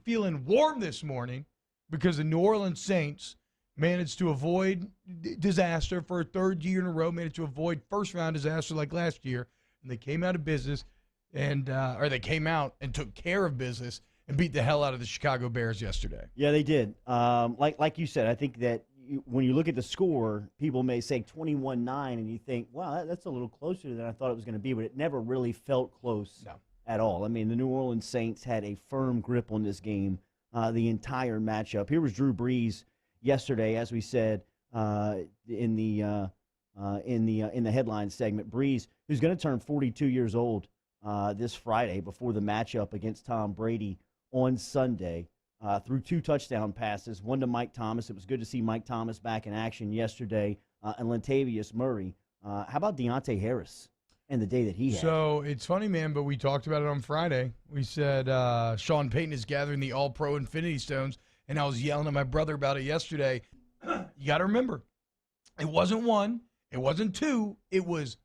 feeling warm this morning because the New Orleans Saints managed to avoid disaster for a third year in a row, managed to avoid first-round disaster like last year, and they came out of business or they came out and took care of business and beat the hell out of the Chicago Bears yesterday. Yeah, they did. Like you said, I think that when you look at the score, people may say 21-9, and you think, wow, that's a little closer than I thought it was going to be, but it never really felt close at all. I mean, the New Orleans Saints had a firm grip on this game the entire matchup. Here was Drew Brees yesterday, as we said in the headline segment. Brees, who's going to turn 42 years old this Friday before the matchup against Tom Brady on Sunday, threw 2 touchdown passes, one to Mike Thomas. It was good to see Mike Thomas back in action yesterday, and Latavius Murray. How about Deontay Harris and the day that he had? So it's funny, man, but we talked about it on Friday. We said Sean Payton is gathering the All-Pro Infinity Stones, and I was yelling at my brother about it yesterday. You got to remember, it wasn't 1, it wasn't 2, it was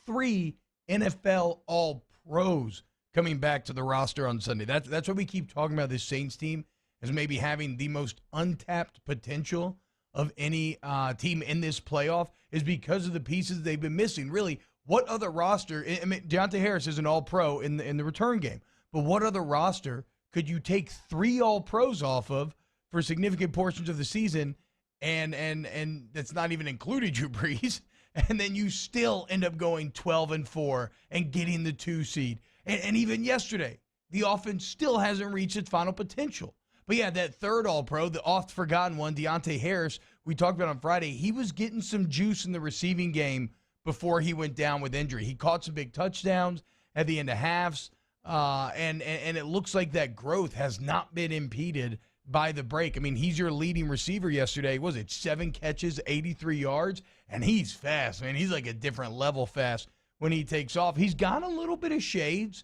3 NFL All-Pros coming back to the roster on Sunday. That's why we keep talking about this Saints team as maybe having the most untapped potential of any team in this playoff, is because of the pieces they've been missing. Really, what other roster? I mean, Deontay Harris is an All-Pro in the return game, but what other roster could you take 3 All-Pros off of for significant portions of the season, and that's not even including Drew Brees, and then you still end up going 12-4 and getting the 2 seed? And even yesterday, the offense still hasn't reached its final potential. But yeah, that third All-Pro, the oft-forgotten one, Deontay Harris, we talked about on Friday, he was getting some juice in the receiving game before he went down with injury. He caught some big touchdowns at the end of halves, and it looks like that growth has not been impeded by the break. I mean, he's your leading receiver yesterday. Was it 7 catches, 83 yards? And he's fast, man. He's like a different level fast when he takes off. He's got a little bit of shades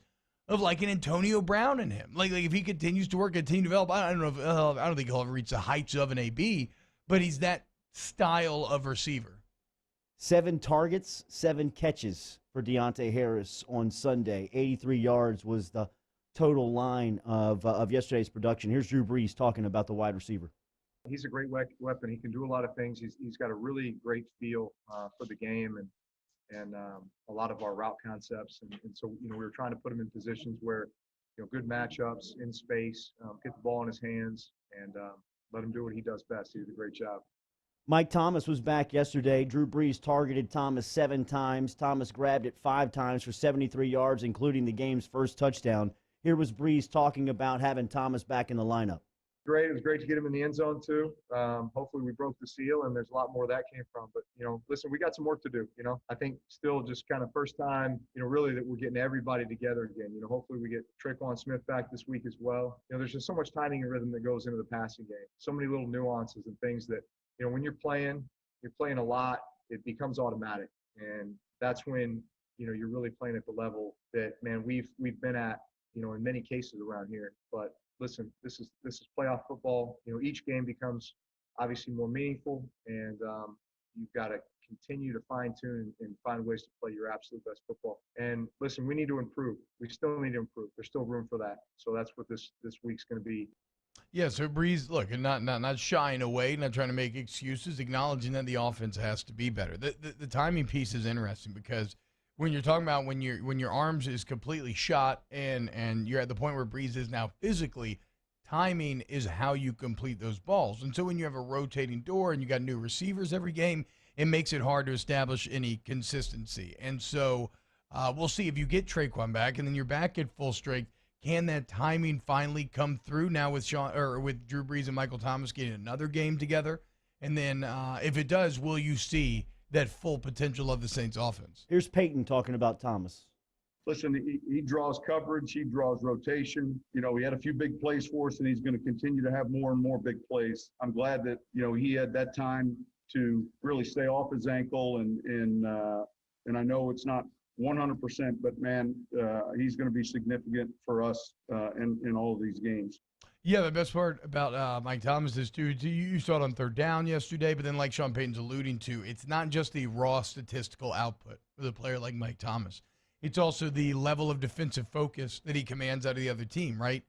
of like an Antonio Brown in him. Like if he continues to work, continue to develop, I don't know if I don't think he'll ever reach the heights of an AB, but he's that style of receiver. 7 targets, 7 catches for Deontay Harris on Sunday. 83 yards was the total line of yesterday's production. Here's Drew Brees talking about the wide receiver. He's a great weapon. He can do a lot of things. He's got a really great feel for the game and a lot of our route concepts. And so, we were trying to put him in positions where, good matchups in space, get the ball in his hands, and let him do what he does best. He did a great job. Mike Thomas was back yesterday. Drew Brees targeted Thomas 7 times. Thomas grabbed it 5 times for 73 yards, including the game's first touchdown. Here was Brees talking about having Thomas back in the lineup. Great. It was great to get him in the end zone, too. Hopefully we broke the seal, and there's a lot more that came from. But, listen, we got some work to do. I think still just kind of first time, really that we're getting everybody together again. Hopefully we get Traquan Smith back this week as well. There's just so much timing and rhythm that goes into the passing game. So many little nuances and things that, when you're playing a lot, it becomes automatic. And that's when, you're really playing at the level that, man, we've been at, in many cases around here. But listen, this is playoff football. Each game becomes obviously more meaningful, and you've got to continue to fine tune and find ways to play your absolute best football. And listen, we need to improve. We still need to improve. There's still room for that. So that's what this week's going to be. Yeah, so Brees, look, and not shying away, not trying to make excuses, acknowledging that the offense has to be better. The timing piece is interesting because when you're talking about when your arms is completely shot and you're at the point where Brees is now physically, timing is how you complete those balls. And so when you have a rotating door and you got new receivers every game, it makes it hard to establish any consistency. And so we'll see if you get Traquan back and then you're back at full strength. Can that timing finally come through now with with Drew Brees and Michael Thomas getting another game together? And then if it does, will you see that full potential of the Saints offense? Here's Payton talking about Thomas. Listen, he draws coverage, he draws rotation. He had a few big plays for us, and he's going to continue to have more and more big plays. I'm glad that, he had that time to really stay off his ankle, and I know it's not 100%, but man, he's going to be significant for us in all of these games. Yeah, the best part about Mike Thomas is, too, you saw it on third down yesterday, but then like Sean Payton's alluding to, it's not just the raw statistical output with a player like Mike Thomas. It's also the level of defensive focus that he commands out of the other team, right?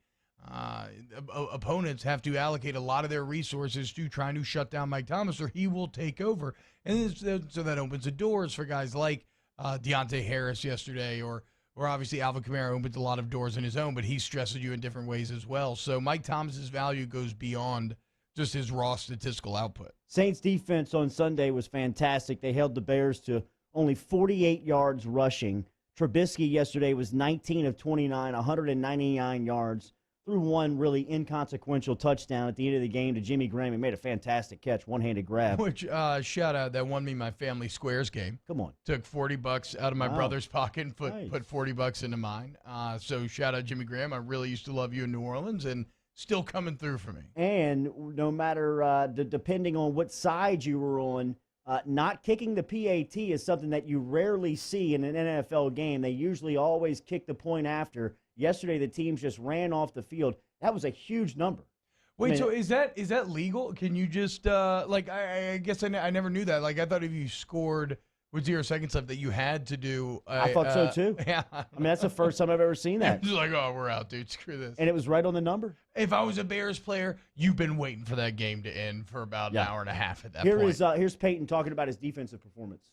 Opponents have to allocate a lot of their resources to trying to shut down Mike Thomas, or he will take over. And so that opens the doors for guys like Deontay Harris yesterday, or obviously Alvin Kamara opens a lot of doors in his own, but he stresses you in different ways as well. So Mike Thomas's value goes beyond just his raw statistical output. Saints defense on Sunday was fantastic. They held the Bears to only 48 yards rushing. Trubisky yesterday was 19 of 29, 199 yards, threw one really inconsequential touchdown at the end of the game to Jimmy Graham. He made a fantastic catch, one-handed grab. Which, shout out, that won me my family squares game. Come on. Took $40 out of my brother's pocket and Nice. put $40 into mine. So shout out Jimmy Graham. I really used to love you in New Orleans, and still coming through for me. And no matter, depending on what side you were on, not kicking the PAT is something that you rarely see in an NFL game. They usually always kick the point after. Yesterday, the teams just ran off the field. That was a huge number. Wait, so is that legal? Can you just I guess I never knew that. Like, I thought if you scored with 0 seconds left that you had to do. I thought so too. Yeah, I mean, that's the first time I've ever seen that. Just like, oh, we're out, dude. Screw this. And it was right on the number. If I was a Bears player, you've been waiting for that game to end for about an hour and a half at that point. Here's Payton talking about his defensive performance.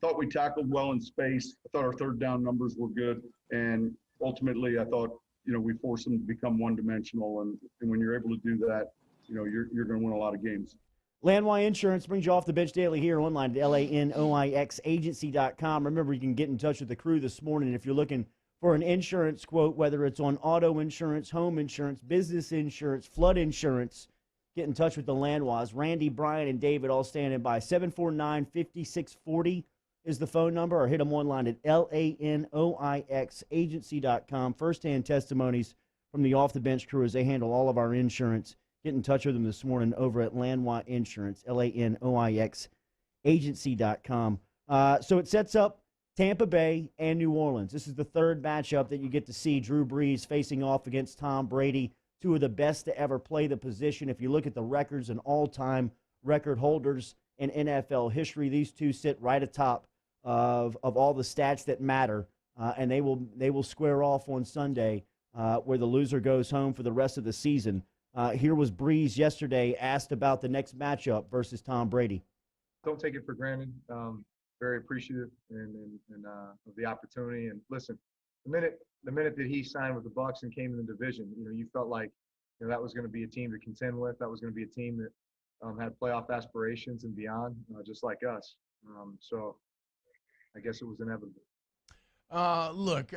Thought we tackled well in space. I thought our third down numbers were good. And ultimately, I thought, we forced them to become one-dimensional. And when you're able to do that, you're going to win a lot of games. Landwy Insurance brings you off the bench daily here online at LANOIXagency.com. Remember, you can get in touch with the crew this morning if you're looking for an insurance quote, whether it's on auto insurance, home insurance, business insurance, flood insurance. Get in touch with the Landwys. Randy, Brian, and David all standing by. 749-5640 is the phone number, or hit them online at LANOIXagency.com. First-hand testimonies from the off-the-bench crew as they handle all of our insurance. Get in touch with them this morning over at Landwy Insurance, LANOIXagency.com. So it sets up Tampa Bay and New Orleans. This is the third matchup that you get to see Drew Brees facing off against Tom Brady, two of the best to ever play the position. If you look at the records and all-time record holders in NFL history, these two sit right atop of all the stats that matter, and they will square off on Sunday, where the loser goes home for the rest of the season. Here was Brees yesterday asked about the next matchup versus Tom Brady. Don't take it for granted. Very appreciative and of the opportunity. And listen, the minute that he signed with the Bucs and came in the division, you felt like that was going to be a team to contend with. That was going to be a team that had playoff aspirations and beyond, just like us. So I guess it was inevitable. Look,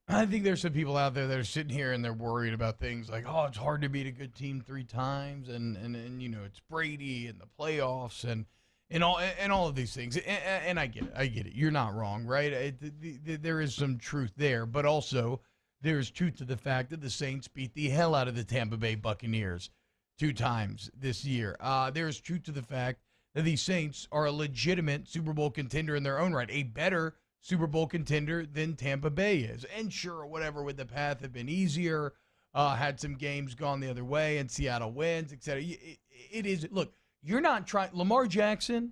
I think there's some people out there that are sitting here and they're worried about things like, oh, it's hard to beat a good team 3 times, and it's Brady and the playoffs and all of these things. And I get it. You're not wrong, right? There is some truth there, but also there's truth to the fact that the Saints beat the hell out of the Tampa Bay Buccaneers 2 times this year. There's truth to the fact that the Saints are a legitimate Super Bowl contender in their own right, a better Super Bowl contender than Tampa Bay is. And sure, whatever, with the path have been easier, had some games gone the other way, and Seattle wins, etc. It is, look, you're not trying, Lamar Jackson,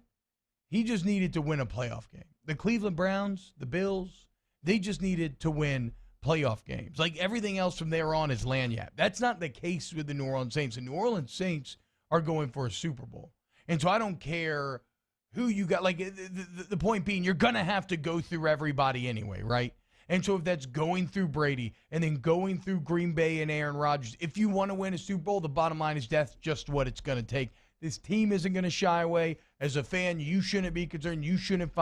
he just needed to win a playoff game. The Cleveland Browns, the Bills, they just needed to win playoff games. Like, everything else from there on is lanyard. That's not the case with the New Orleans Saints. The New Orleans Saints are going for a Super Bowl. And so I don't care who you got. Like, the point being, you're going to have to go through everybody anyway, right? And so if that's going through Brady and then going through Green Bay and Aaron Rodgers, if you want to win a Super Bowl, the bottom line is that's just what it's going to take. This team isn't going to shy away. As a fan, you shouldn't be concerned. You shouldn't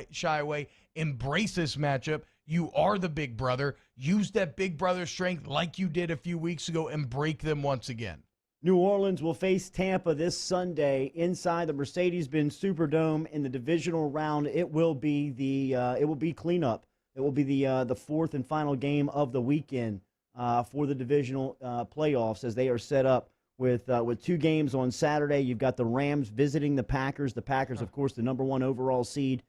shy away. Embrace this matchup. You are the big brother. Use that big brother strength like you did a few weeks ago and break them once again. New Orleans will face Tampa this Sunday inside the Mercedes-Benz Superdome in the divisional round. It will be cleanup. It will be the fourth and final game of the weekend for the divisional playoffs, as they are set up with 2 games on Saturday. You've got the Rams visiting the Packers. The Packers, of course, the number 1 overall seed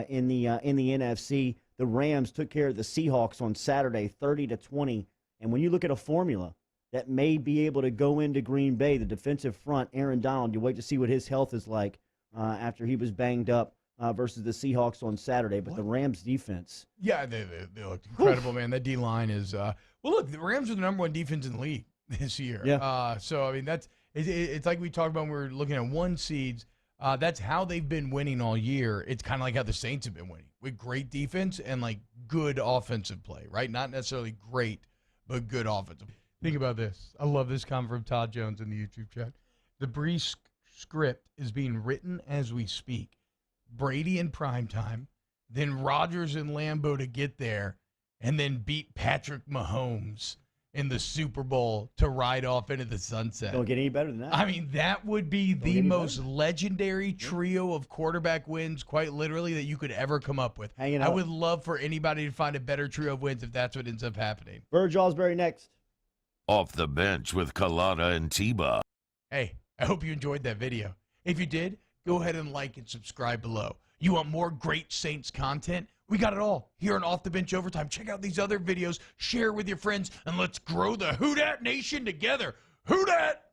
in the NFC. The Rams took care of the Seahawks on Saturday, 30-20. And when you look at a formula that may be able to go into Green Bay, the defensive front, Aaron Donald, you wait to see what his health is like after he was banged up versus the Seahawks on Saturday. But the Rams defense. Yeah, they looked incredible, man. That D-line is Well, look, the Rams are the number 1 defense in the league this year. Yeah. So, I mean, it's like we talked about when we were looking at 1 seeds. That's how they've been winning all year. It's kind of like how the Saints have been winning with great defense and, like, good offensive play, right? Not necessarily great, but good offensive. Think about this. I love this comment from Todd Jones in the YouTube chat. The Brees script is being written as we speak. Brady in primetime, then Rodgers and Lambeau to get there, and then beat Patrick Mahomes in the Super Bowl to ride off into the sunset. Don't get any better than that. I mean, that would be the most legendary trio of quarterback wins, quite literally, that you could ever come up with. Hanging I out. would love for anybody to find a better trio of wins if that's what ends up happening. Burge Osbury next. Off the bench with Kalana and T-Bob. Hey, I hope you enjoyed that video. If you did, go ahead and like and subscribe below. You want more great Saints content? We got it all here on Off the Bench Overtime. Check out these other videos, share with your friends, and let's grow the Who Dat Nation together. Who Dat?